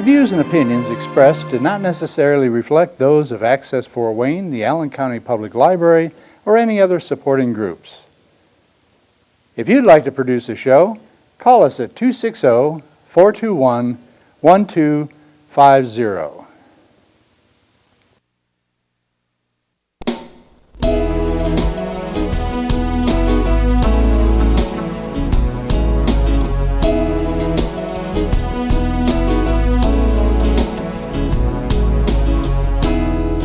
views and opinions expressed do not necessarily reflect those of Access Fort Wayne, the Allen County Public Library, or any other supporting groups. If you'd like to produce a show, call us at 260-421-1250.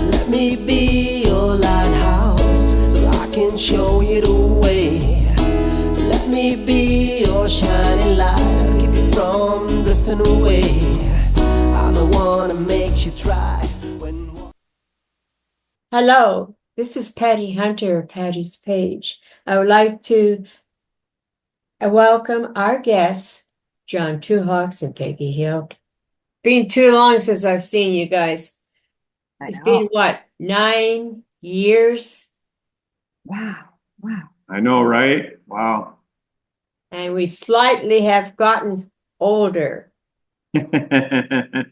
Let me be your lighthouse so I can show you the way. Let me be your shining light, I'll keep you from drifting away. I'm the one that makes you try when... Hello, this is Patty Hunter of Patty's Page. I would like to welcome our guests, John Two Hawks and Peggy Hill. Been too long since I've seen you guys. It's been what, 9 years? Wow. I know, right? Wow. And we slightly have gotten older. Yeah,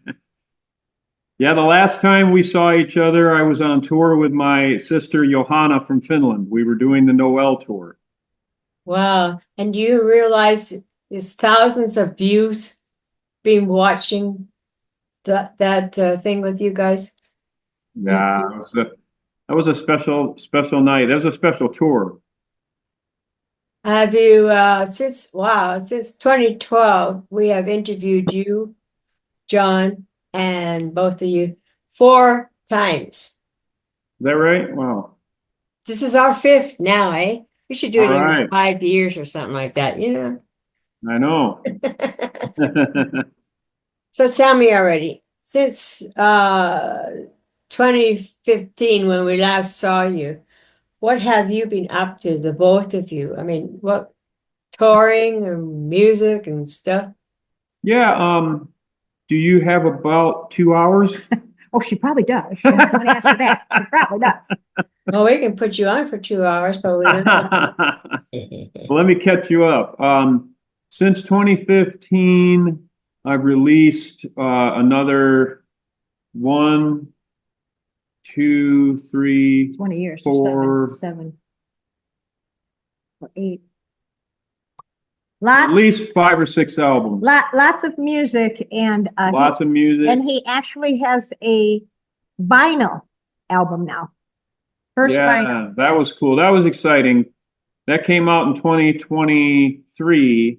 the last time we saw each other, I was on tour with my sister Johanna from Finland. We were doing the Noel tour. Wow. And do you realize there's thousands of views been watching that thing with you guys? Yeah, that was a special night. That was a special tour. Have you, since 2012, we have interviewed you, John, and both of you 4 times. Is that right? Wow. This is our 5th now, eh? We should do it All in right. 5 years or something like that, you know? I know. So tell me already, since 2015, when we last saw you, what have you been up to, the both of you? I mean, what, touring and music and stuff? Yeah, do you have about 2 hours? Oh, she probably does. Don't ask for that. She probably does. Well, we can put you on for 2 hours, but we don't. Well, let me catch you up. Since 2015, I've released another 1, 2, 3, 20 years. 4, 7 or 8. at least 5 or 6 albums. Lots of music and Lots of music. And he actually has a vinyl album now. First vinyl. That was cool. That was exciting. That came out in 2023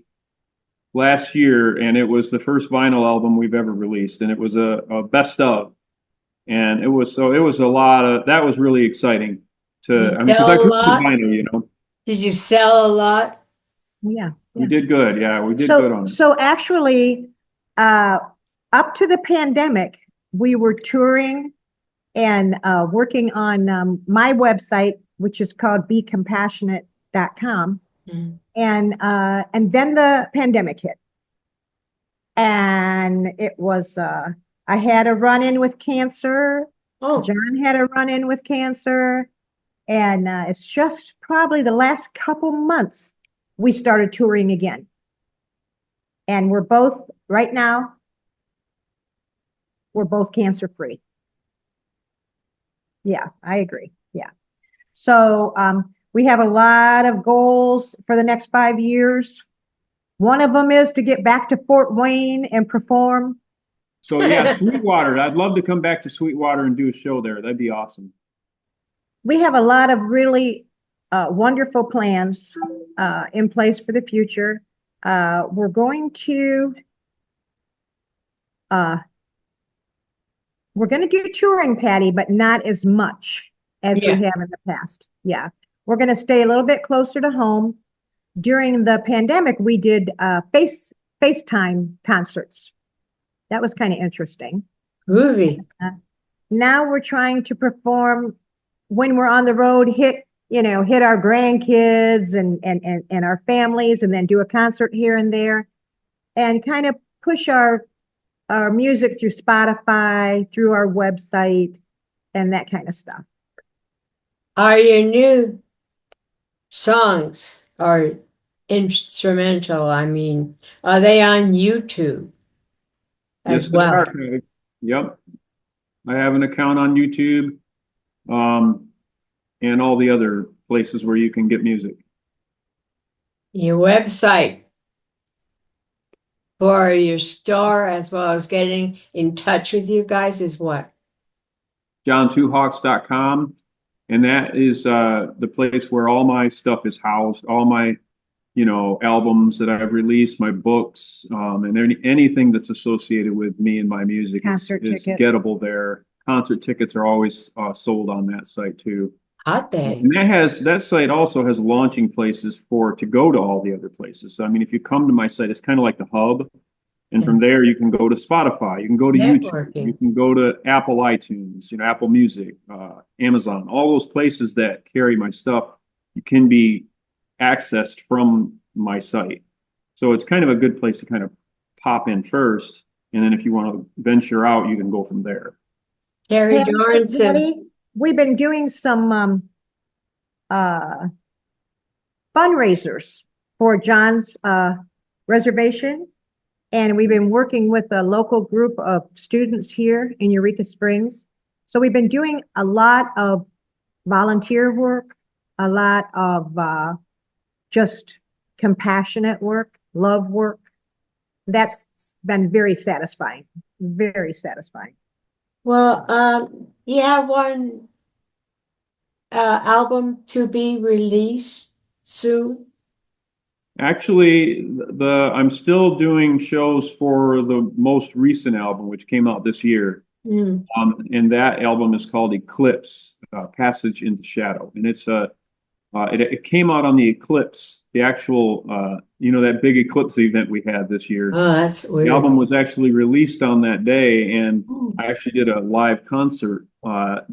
last year, and it was the first vinyl album we've ever released, and it was a best of. And it was a lot of, that was really exciting to, I mean, because I grew up with vinyl, you know. Did you sell a lot? Yeah. We did good. Yeah, we did good on it. So actually, up to the pandemic, we were touring and working on my website, which is called becompassionate.com. Mm. And then the pandemic hit. And it was, I had a run-in with cancer. Oh, John had a run-in with cancer. And it's just probably the last couple months we started touring again. And we're both, right now, we're both cancer-free. Yeah, I agree. Yeah. So we have a lot of goals for the next 5 years. One of them is to get back to Fort Wayne and perform. So yeah, Sweetwater. I'd love to come back to Sweetwater and do a show there. That'd be awesome. We have a lot of really wonderful plans in place for the future. We're going to do touring, Patty, but not as much as we have in the past. Yeah, we're going to stay a little bit closer to home. During the pandemic, we did FaceTime concerts. That was kind of interesting. groovy. Now we're trying to perform when we're on the road, hit our grandkids and our families, and then do a concert here and there, and kind of push our music through Spotify, through our website, and that kind of stuff. Are your new songs or instrumental, I mean, are they on YouTube? as Yes, they well. are. Yep. I have an account on YouTube, um, and all the other places where you can get music. Your website for your store, as well as getting in touch with you guys, is what? John2hawks.com, and that is the place where all my stuff is housed, all my albums that I've released, my books, and anything that's associated with me and my music is tickets. gettable there. Concert tickets are always sold on that site too. Hot day. And that site also has launching places to go to all the other places. So I mean, if you come to my site, it's kind of like the hub. And from there, you can go to Spotify, you can go to YouTube, you Networking. can go to Apple iTunes, Apple Music, Amazon, all those places that carry my stuff. You can be accessed from my site. So it's kind of a good place to kind of pop in first. And then if you want to venture out, you can go from there. Terry Patty, Dorn says, Patty, we've been doing some uh, fundraisers for John's reservation, and we've been working with a local group of students here in Eureka Springs. So we've been doing a lot of volunteer work, a lot of just compassionate work, love work. That's been very satisfying, very satisfying. well, you have one album to be released soon. Actually, I'm still doing shows for the most recent album, which came out this year. Mm. And that album is called Eclipse, Passage into Shadow. And it came out on the eclipse, the actual, that big eclipse event we had this year. Oh, that's The weird. album was actually released on that day, and Hmm. I actually did a live concert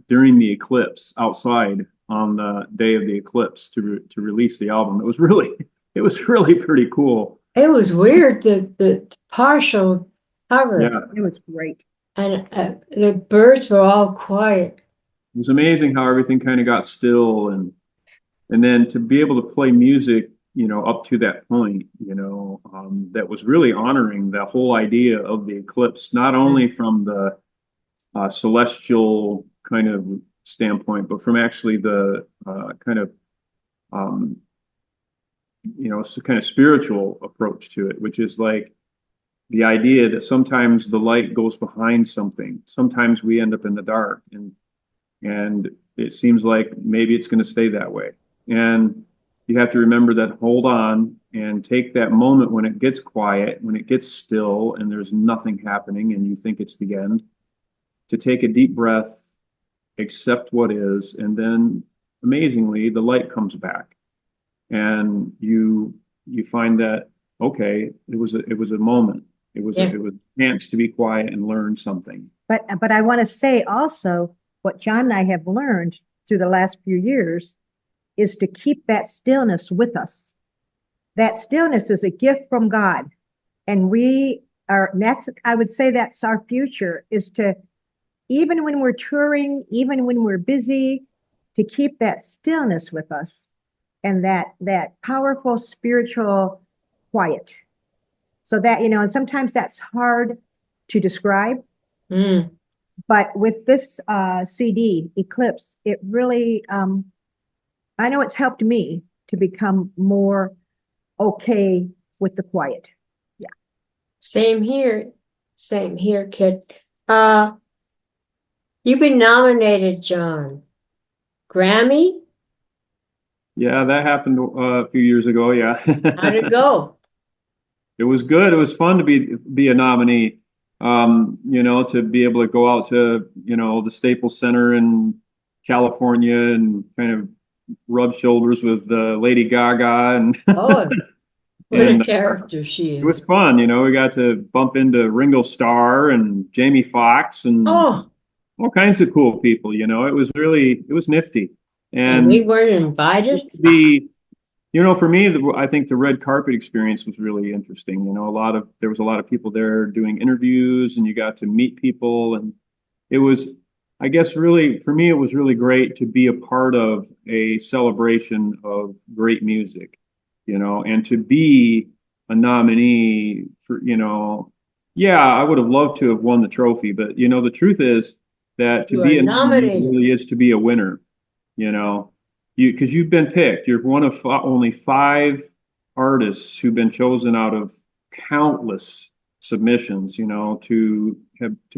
during the eclipse outside on the day of the eclipse to release the album. It was really pretty cool. It was weird, the partial cover. Yeah, It was great. And the birds were all quiet. it was amazing how everything kind of got still, and then to be able to play music, up to that point, that was really honoring the whole idea of the eclipse, not only from the celestial kind of standpoint, but from actually the kind of kind of spiritual approach to it, which is like the idea that sometimes the light goes behind something. Sometimes we end up in the dark, and it seems like maybe it's going to stay that way. And you have to remember that, hold on and take that moment when it gets quiet, when it gets still and there's nothing happening and you think it's the end, to take a deep breath, accept what is, and then amazingly the light comes back. And you find that, okay, it was a moment. It was a chance to be quiet and learn something. But I want to say also what John and I have learned through the last few years is to keep that stillness with us. That stillness is a gift from God. And I would say that's our future, is to, even when we're touring, even when we're busy, to keep that stillness with us and that powerful spiritual quiet. So that, and sometimes that's hard to describe. Mm. But with this CD, Eclipse, it really, I know it's helped me to become more okay with the quiet. Yeah. Same here, kid. You've been nominated, John. Grammy? Yeah, that happened a few years ago. Yeah. How'd it go? It was good. It was fun to be a nominee. To be able to go out to, the Staples Center in California and kind of rub shoulders with Lady Gaga and Oh, what a and character she it was is. fun. We got to bump into Ringo Starr and Jamie Foxx and Oh, all kinds of cool people. It was nifty. and we And weren't invited? for me, I think the red carpet experience was really interesting. There was a lot of people there doing interviews, and you got to meet people, and it was, I guess, really for me, it was really great to be a part of a celebration of great music, and to be a nominee for, Yeah, I would have loved to have won the trophy, but the truth is that to You are be a nominee nominated. really is to be a winner. You know, because you've been picked. You're one of only 5 artists who've been chosen out of countless submissions. To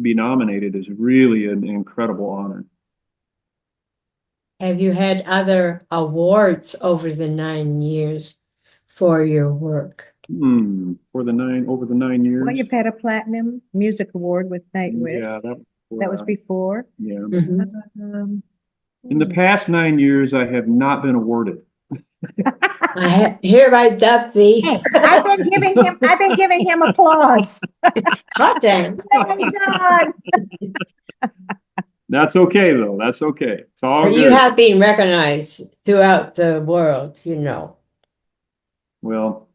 be nominated is really an incredible honor. Have you had other awards over the 9 years for your work? For over the 9 years. Well, you've had a platinum music award with Nightwish. Yeah, That was before. Yeah. Mhm. In the past 9 years, I have not been awarded. I hereby dub thee. Hey, I've been giving him applause. Hot damn. Thank God. That's okay, though. That's okay. It's all But good. you have been recognized throughout the world, Well,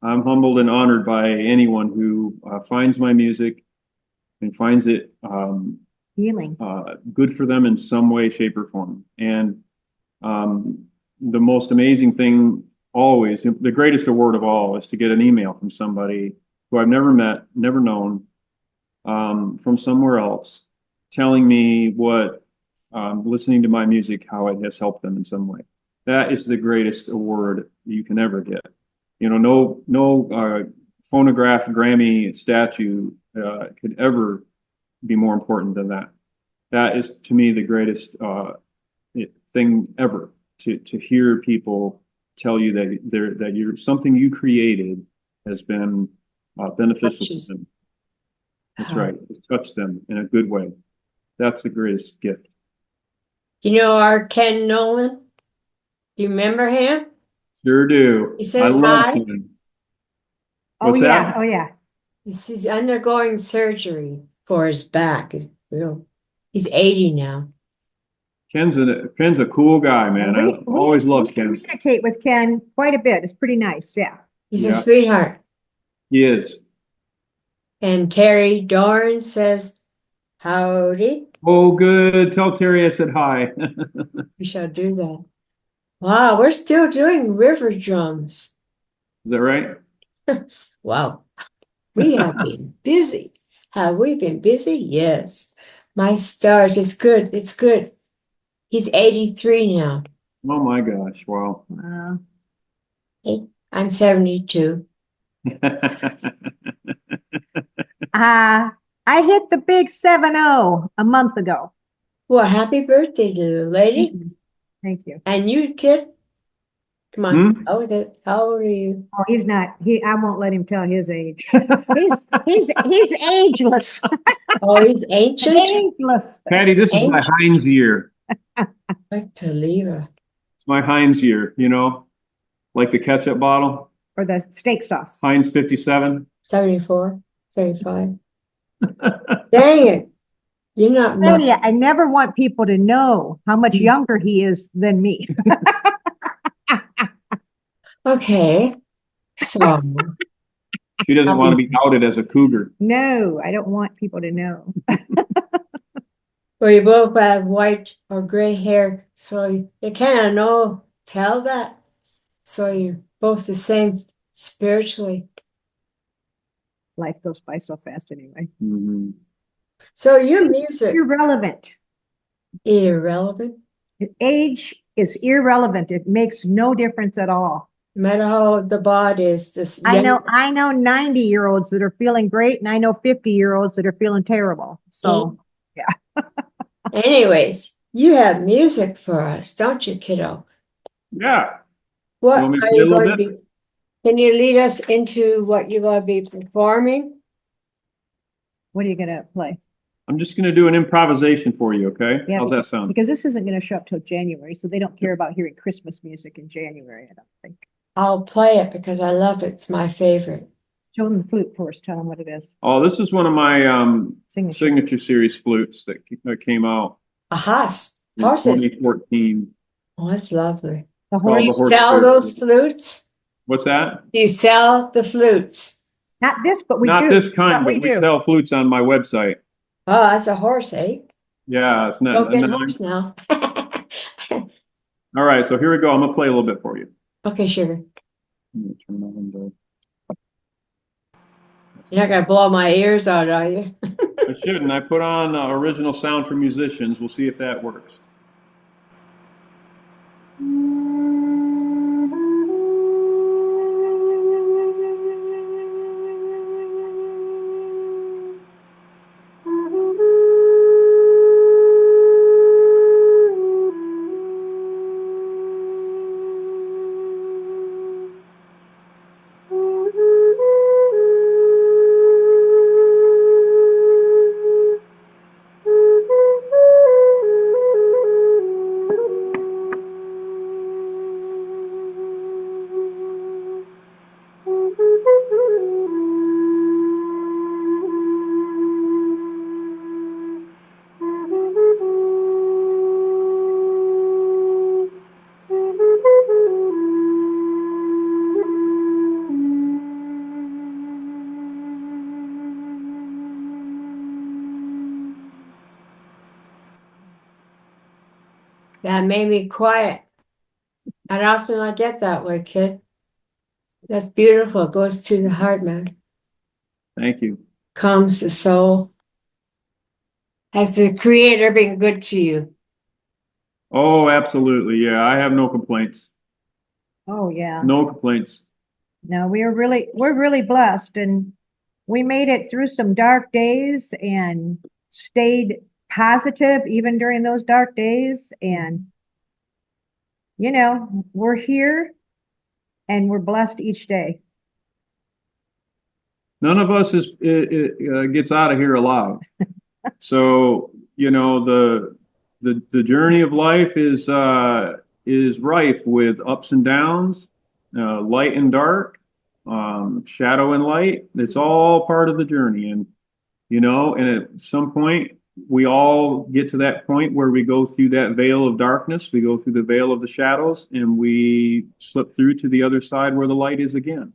I'm humbled and honored by anyone who finds my music and finds it Healing. good for them in some way, shape, or form. And the most amazing thing always, the greatest award of all, is to get an email from somebody who I've never met, never known, from somewhere else, telling me what listening to my music, how it has helped them in some way. That is the greatest award you can ever get. No phonograph Grammy statue could ever be more important than that. That is, to me, the greatest thing ever, to hear people tell you that something you created has been beneficial to them. That's right. It touched them in a good way. That's the greatest gift. Our Ken Nolan? Do you remember him? Sure do. He says I love hi. him. Oh What's yeah. that? Oh yeah. He's undergoing surgery for his back. He's 80 now. Ken's a cool guy, man. I always loved We Ken. communicate with Ken quite a bit. It's pretty nice. Yeah. He's a Yeah. sweetheart. He is. And Terry Dorn says, howdy. Oh, good. Tell Terry I said hi. We shall do that. Wow, we're still doing river drums. Is that right? Wow. We have been busy. Have we been busy? Yes. My stars, it's good. It's good. He's 83 now. Oh my gosh. Wow. Hey, I'm 72. I hit the big 7-0 a month ago. Well, happy birthday to the lady. Thank you. And you, kid? Come on. Hmm? How old are you? Oh, he's not. I won't let him tell his age. He's ageless. Oh, he's ancient? Ageless. Patty, this is my Heinz year. Like to leave her. It's my Heinz year, like the ketchup bottle. Or the steak sauce. Heinz 57. 74, 75. Dang it. You're not much. Lydia, I never want people to know how much younger he is than me. Okay. So, She doesn't want to be outed as a cougar. No, I don't want people to know. well, you both have white or gray hair, so you kind of tell that. So you're both the same spiritually. Life goes by so fast anyway. Mm-hmm. So your music, Irrelevant. irrelevant, Age is irrelevant. It makes no difference at all. no matter how the body is. This I know 90-year-olds that are feeling great, and I know 50-year-olds that are feeling terrible. So anyways, you have music for us, don't you, kiddo? Yeah. What Want me to are play a you little going to bit? be? Can you lead us into what you're going to be performing? what are you gonna play? I'm just going to do an improvisation for you, okay? Yeah, How's that sound? Because this isn't gonna show up till January, so they don't care about hearing Christmas music in January, I don't think. I'll play it because I love it. It's my favorite. Show them the flute first. Tell them what it is. Oh, this is one of my Signature. signature series flutes that came out A Haas. in Horses. 2014. Oh, that's lovely. The Called Do the you horse sell flute. those flutes? What's that? Do you sell the flutes? Not this, but we Not do. this kind, but we do. sell flutes on my website. Oh, that's a horse, eh? Yeah, it's not. Don't get horse now. All right, so here we go. I'm gonna play a little bit for you. Okay, sugar. Let me turn my window. You're not gonna blow my ears out, are you? I shouldn't. I put on original sound for musicians. We'll see if that works. That made me quiet. And often I get that way, kid. That's beautiful. It goes to the heart, man. Thank you. Calms the soul. Has the Creator been good to you? Oh, absolutely. Yeah, I have no complaints. Oh, yeah. No complaints. No, we're really blessed, and we made it through some dark days and stayed positive even during those dark days. And, you know, we're here and we're blessed each day. None of us gets out of here alive. So, you know, the journey of life is rife with ups and downs, light and dark, shadow and light. It's all part of the journey. And, you know, and at some point, we all get to that point where we go through that veil of darkness, we go through the veil of the shadows, and we slip through to the other side where the light is again.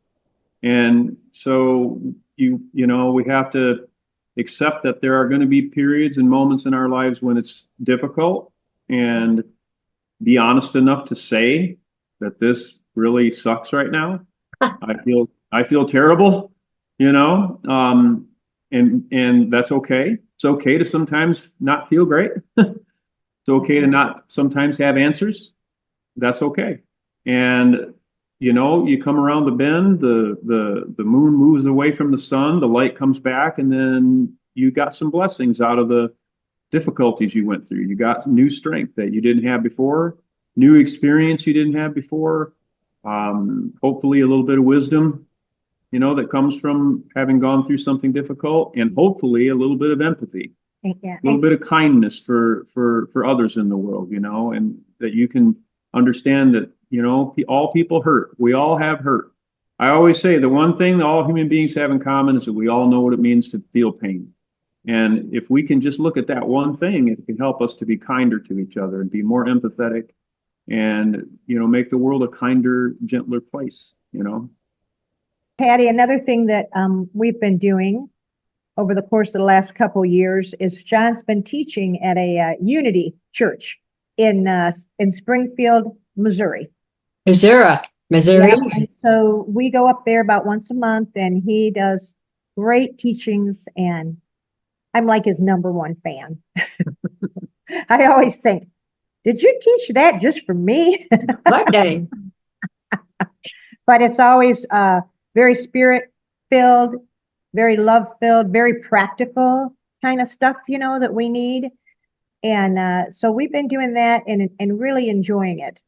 And so you know, we have to accept that there are going to be periods and moments in our lives when it's difficult, and be honest enough to say that this really sucks right now. I feel terrible, you know, and that's okay. It's okay to sometimes not feel great. It's okay to not sometimes have answers. That's okay. And you know, you come around the bend, the moon moves away from the sun, the light comes back, and then you got some blessings out of the difficulties you went through. You got new strength that you didn't have before, new experience you didn't have before, hopefully a little bit of wisdom, you know, that comes from having gone through something difficult, and hopefully a little bit of empathy, Yeah. a little bit of kindness for others in the world, you know, and that you can understand that, you know, all people hurt. We all have hurt. I always say the one thing that all human beings have in common is that we all know what it means to feel pain. And if we can just look at that one thing, it can help us to be kinder to each other and be more empathetic and, you know, make the world a kinder, gentler place, you know. Patty, another thing that we've been doing over the course of the last couple of years is John's been teaching at a Unity church in Springfield, Missouri. Missouri. Yeah, and so we go up there about once a month, and he does great teachings, and I'm like his number one fan. I always think, did you teach that just for me? What day? But it's always very spirit filled, very love filled, very practical kind of stuff, you know, that we need. And so we've been doing that and really enjoying it.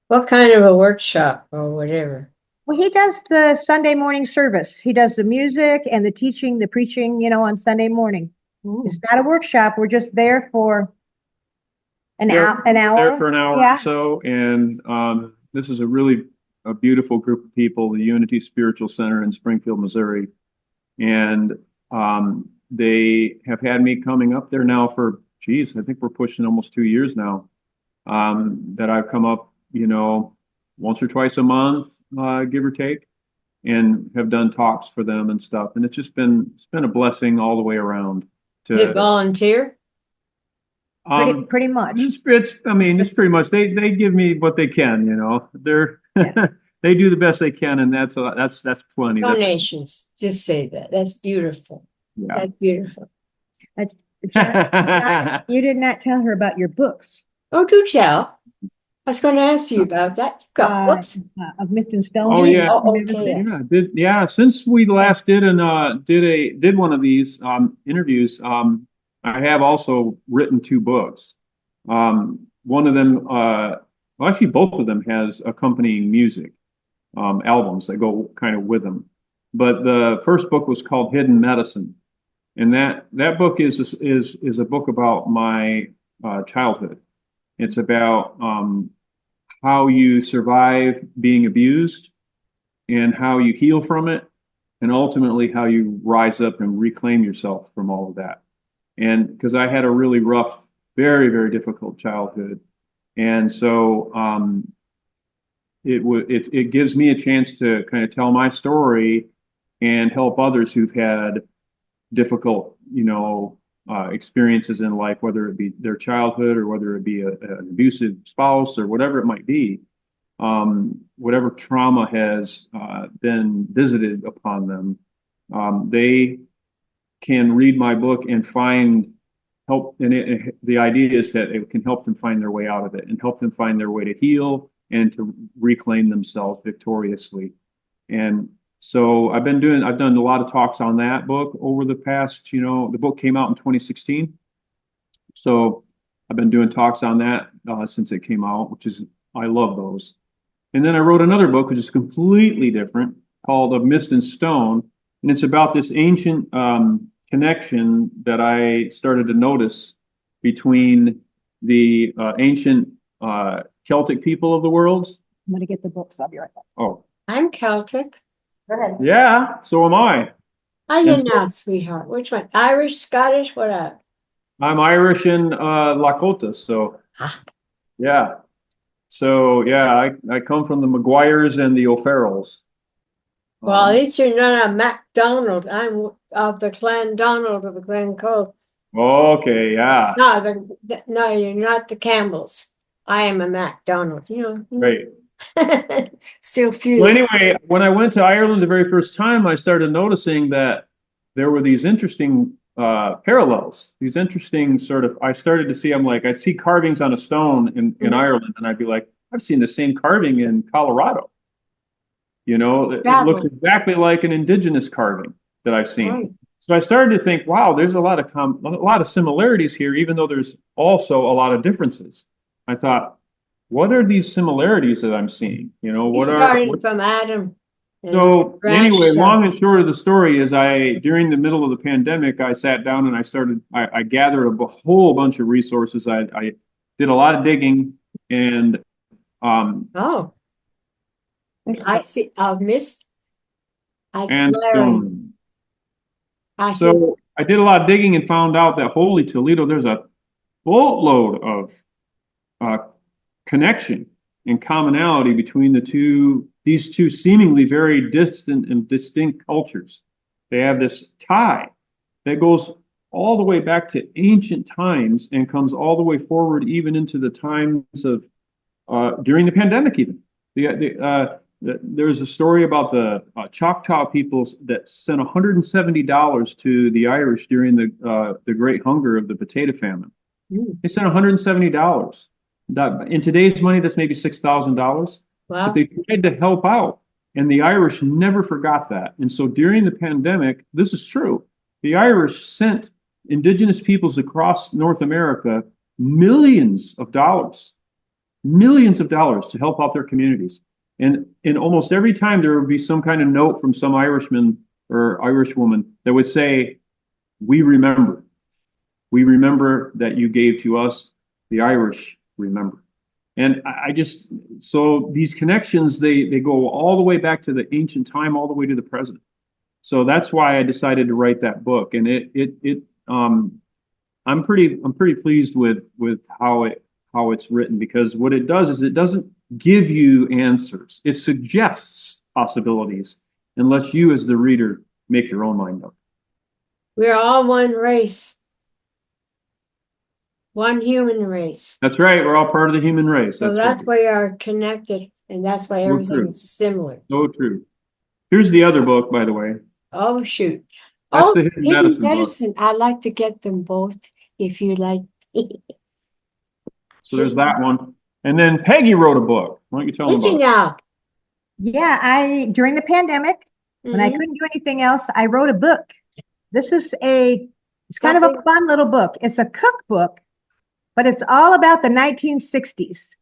What kind of a workshop or whatever? Well, he does the Sunday morning service. He does the music and the teaching, the preaching, you know, on Sunday morning. Ooh. It's not a workshop. We're just there for an hour. There for an hour Yeah. or so. And this is a beautiful group of people, the Unity Spiritual Center in Springfield, Missouri. And they have had me coming up there now for, geez, I think we're pushing almost 2 years now, that I've come up, you know, once or twice a month, give or take, and have done talks for them and stuff. And it's been a blessing all the way around. Is it volunteer? Pretty much. It's pretty much, they give me what they can, you know, they're, Yeah. they do the best they can, and that's plenty. Donations. Just say that. That's beautiful. Yeah. That's beautiful. John, you did not tell her about your books. Oh, do tell. I was going to ask you about that. You've got books. Of Mist and Stone. Oh, yeah. Oh, okay. Yeah, since we last did one of these interviews, I have also written 2 books. One of them, well, actually both of them has accompanying music, albums that go kind of with them. But the first book was called Hidden Medicine, and that book is a book about my childhood. It's about how you survive being abused and how you heal from it, and ultimately how you rise up and reclaim yourself from all of that. And because I had a really rough, very, very difficult childhood, and so it gives me a chance to kind of tell my story and help others who've had difficult, experiences in life, whether it be their childhood or whether it be an abusive spouse or whatever it might be. Whatever trauma has been visited upon them, they can read my book and find help. And the idea is that it can help them find their way out of it and help them find their way to heal and to reclaim themselves victoriously. And so I've done a lot of talks on that book over the past, the book came out in 2016. So I've been doing talks on that since it came out, I love those. And then I wrote another book, which is completely different, called Of Mist and Stone. And it's about this ancient connection that I started to notice between the ancient Celtic people of the world. I'm going to get the books. I'll be right back. Oh, I'm Celtic. Go ahead. yeah, so am I. Are you And so- not, sweetheart? Which one? Irish, Scottish, what up? I'm Irish and Lakota, so Ah. yeah. So yeah, I come from the Maguires and the O'Farrells. Well, at least you're not a MacDonald. I'm of the Clan Donald of the Glen Cove. Okay, yeah, No, no, you're not the Campbells. I am a MacDonald, great. Still few. Well, anyway, when I went to Ireland the very first time, I started noticing that there were these interesting parallels, these interesting I started to see, I see carvings on a stone in Ireland, and I'd be like, I've seen the same carving in Colorado. It looks exactly like an indigenous carving that I've seen. Right. So I started to think, wow, there's a lot of similarities here, even though there's also a lot of differences. I thought, what are these similarities that I'm seeing? You started from Adam. So anyway, long and short of the story is during the middle of the pandemic, I sat down and I gathered a whole bunch of resources. I did a lot of digging and Oh, I see. I've missed. I see and Larry. stone. So I did a lot of digging and found out that holy Toledo, there's a boatload of connection and commonality between these two seemingly very distant and distinct cultures. They have this tie that goes all the way back to ancient times and comes all the way forward even into the times of during the pandemic even. There's a story about the Choctaw peoples that sent $170 to the Irish during the Great Hunger of the Potato Famine. They sent $170. In today's money, that's maybe $6,000. Wow. But they tried to help out, and the Irish never forgot that. And so during the pandemic, this is true. The Irish sent indigenous peoples across North America millions of dollars to help out their communities. And almost every time there would be some kind of note from some Irishman or Irish woman that would say, "We remember. We remember that you gave to us. The Irish remember." And so these connections, they go all the way back to the ancient time, all the way to the present. So that's why I decided to write that book. And I'm pretty pleased with how it's written, because what it does is it doesn't give you answers. It suggests possibilities and lets you as the reader make your own mind up. We're all one race. One human race. That's right. We're all part of the human race. So that's right. why we are connected. And that's why So everything true. is similar. So true. Here's the other book, by the way. Oh, shoot. That's Oh, the Hidden hidden Medicine book. medicine. I'd like to get them both if you like. So there's that one. And then Peggy wrote a book. Why don't you tell them Did you about it? now? Yeah, during the pandemic, when I Mhm. couldn't do anything else, I wrote a book. This is it's kind of a Something- fun little book. It's a cookbook, but it's all about the 1960s.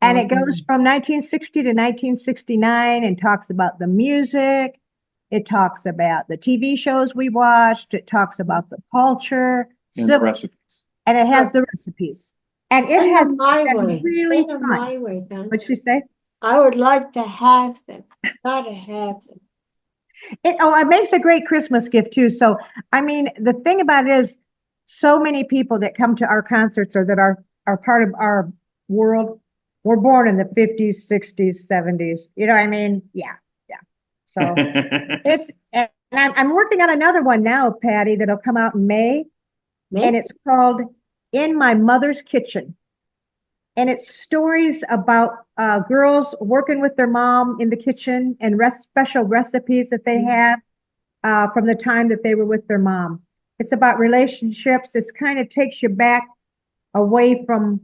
And it goes from 1960 to 1969 and talks about the music. It talks about the TV shows we watched. It talks about the culture. And So- the recipes. and it has the recipes. And it Send has them my been way. really Send them fun. my way, then. What'd she say? I would like to have them. Gotta have them. It makes a great Christmas gift too. So, I mean, the thing about it is so many people that come to our concerts or that are part of our world were born in the 50s, 60s, 70s. You know what I mean? Yeah. So and I'm working on another one now, Patty, that'll come out in May. And it's called In My Mother's Kitchen. And it's stories about girls working with their mom in the kitchen and special recipes that they have from the time that they were with their mom. It's about relationships. It's kind of takes you back away from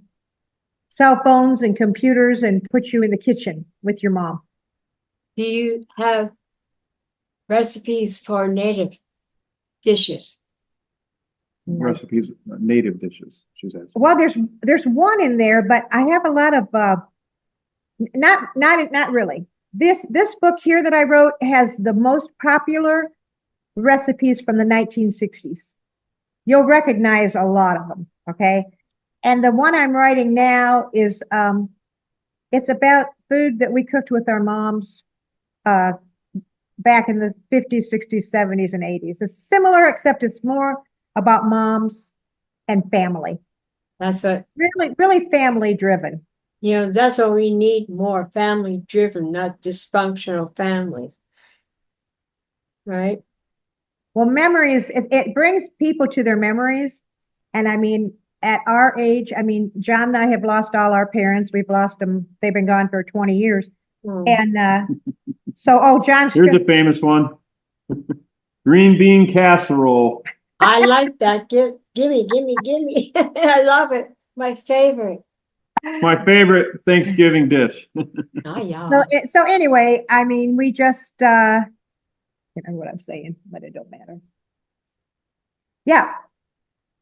cell phones and computers and puts you in the kitchen with your mom. Do you have recipes for native dishes? Recipes, native dishes, she says. Well, there's one in there, but I have a lot of not really. This book here that I wrote has the most popular recipes from the 1960s. You'll recognize a lot of them, okay? And the one I'm writing now is it's about food that we cooked with our moms back in the 50s, 60s, 70s, and 80s. It's similar, except it's more about moms and family. That's what, Really family driven. that's what we need more, family driven, not dysfunctional families. Right? Well, memories, it brings people to their memories. And I mean, at our age, I mean, John and I have lost all our parents. We've lost them. They've been gone for 20 years. And John's. Here's a famous one. Green bean casserole. I like that. Gimme. I love it. My favorite. It's my favorite Thanksgiving dish. Oh, yeah. So anyway, I mean, we just, I don't know what I'm saying, but it don't matter. Yeah.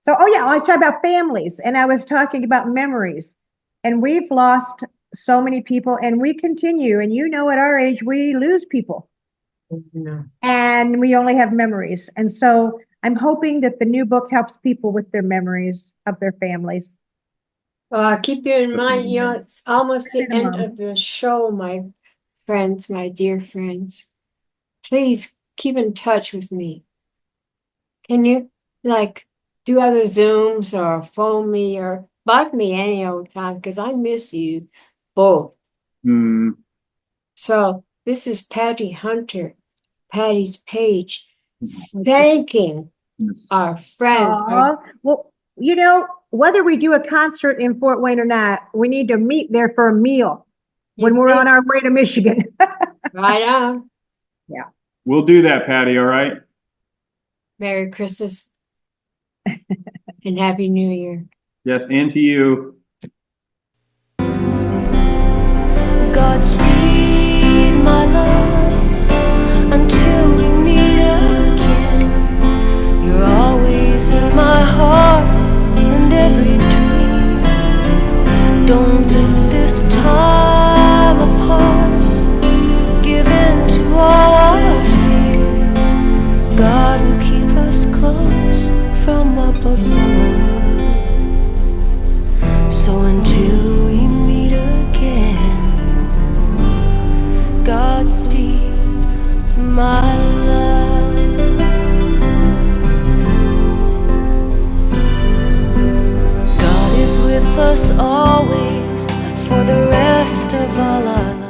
So, I was talking about families and I was talking about memories, and we've lost so many people and we continue. And at our age, we lose people and we only have memories. And so I'm hoping that the new book helps people with their memories of their families. Keep you in mind, it's almost the end of the show, my friends, my dear friends. Please keep in touch with me. Can you do other Zooms or phone me or bug me any old time, because I miss you both. So this is Patty Hunter, Patty's page, thanking our friends. Well, whether we do a concert in Fort Wayne or not, we need to meet there for a meal when we're on our way to Michigan. Right on. Yeah. We'll do that, Patty, all right? Merry Christmas and Happy New Year. Yes, and to you. Godspeed, my love, until we meet again. You're always in my heart and every dream. Don't let this time apart give in to all our fears. God will keep us close from up above. So until we meet again, Godspeed, my love. God is with us always for the rest of all our lives.